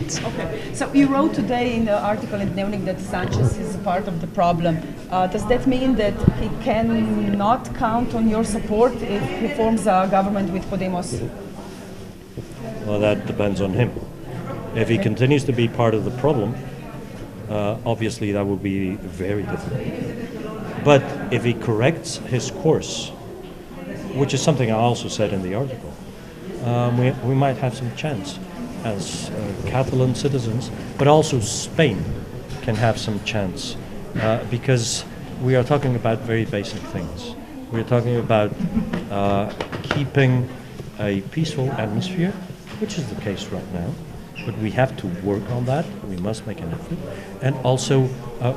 needs. Okay. So you wrote today in the article in Dnevnik that Sanchez is a part of the problem. Does that mean that he cannot count on your support if he forms a government with Podemos? Well, that depends on him. If he continues to be part of the problem, obviously that will be very difficult. But if he corrects his course, which is something I also said in the article, we might have some chance as Catalan citizens, but also Spain can have some chance because we are talking about very basic things. We're talking about keeping a peaceful atmosphere, which is the case right now, but we have to work on that. We must make an effort, and also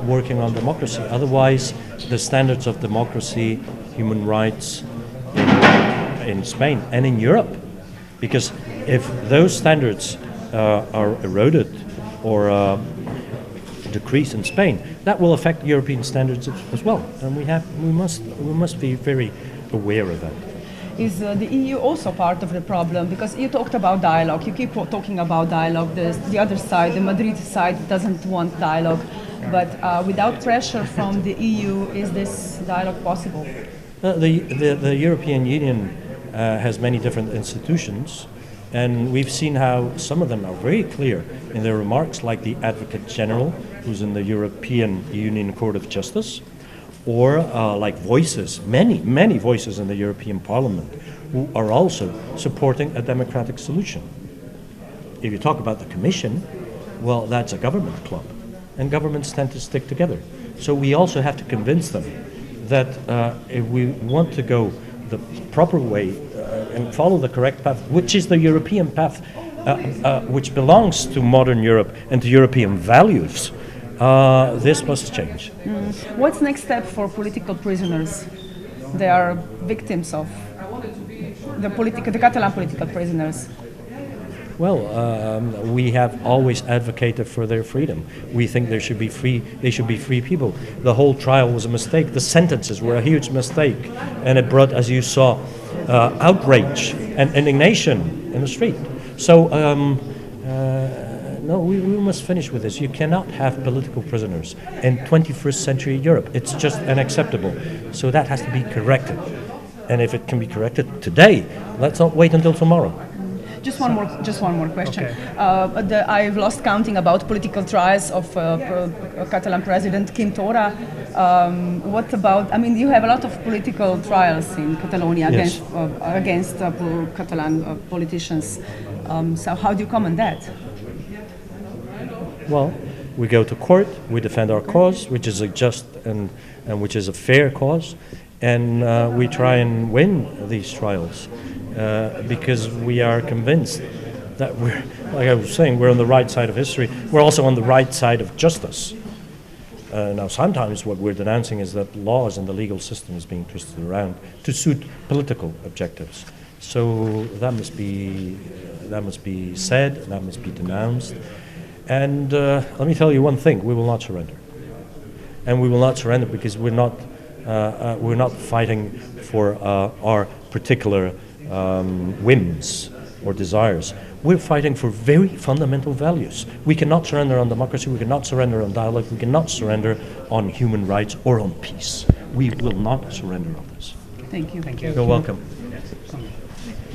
working on democracy. Otherwise, the standards of democracy, human rights in Spain and in Europe, because if those standards are eroded or decrease in Spain, that will affect European standards as well, and we must be very aware of that. Is the EU also part of the problem? Because you talked about dialogue, you keep talking about dialogue, the other side, the Madrid side doesn't want dialogue, but without pressure from the EU, is this dialogue possible? The European Union has many different institutions, and we've seen how some of them are very clear in their remarks, like the Advocate General, who's in the European Union Court of Justice, or like voices, many voices in the European Parliament, who are also supporting a democratic solution. If you talk about the Commission, well, that's a government club, and governments tend to stick together. So we also have to convince them that if we want to go the proper way and follow the correct path, which is the European path, which belongs to modern Europe and to European values, this must change. What's next step for political prisoners? They are victims of the Catalan political prisoners. Well, we have always advocated for their freedom. We think they should be free people. The whole trial was a mistake. The sentences were a huge mistake, and it brought, as you saw, outrage and indignation in the street. So, no, we must finish with this. You cannot have political prisoners in 21st century Europe. It's just unacceptable. So that has to be corrected. And if it can be corrected today, let's not wait until tomorrow. Just one more question. Okay. I've lost counting about political trials of Catalan President Quim Torra. What about? I mean, you have a lot of political trials in Catalonia against Catalan politicians. So how do you comment that? Well, we go to court. We defend our cause, which is a just and which is a fair cause, and we try and win these trials. Because we are convinced that we're, like I was saying, we're on the right side of history. We're also on the right side of justice. Now, sometimes what we're denouncing is that laws and the legal system is being twisted around to suit political objectives. So that must be said, that must be denounced. And let me tell you one thing: we will not surrender. And we will not surrender because we're not fighting for our particular whims or desires. We're fighting for very fundamental values. We cannot surrender on democracy, we cannot surrender on dialogue, we cannot surrender on human rights or on peace. We will not surrender on this. Thank you. Thank you. You're welcome.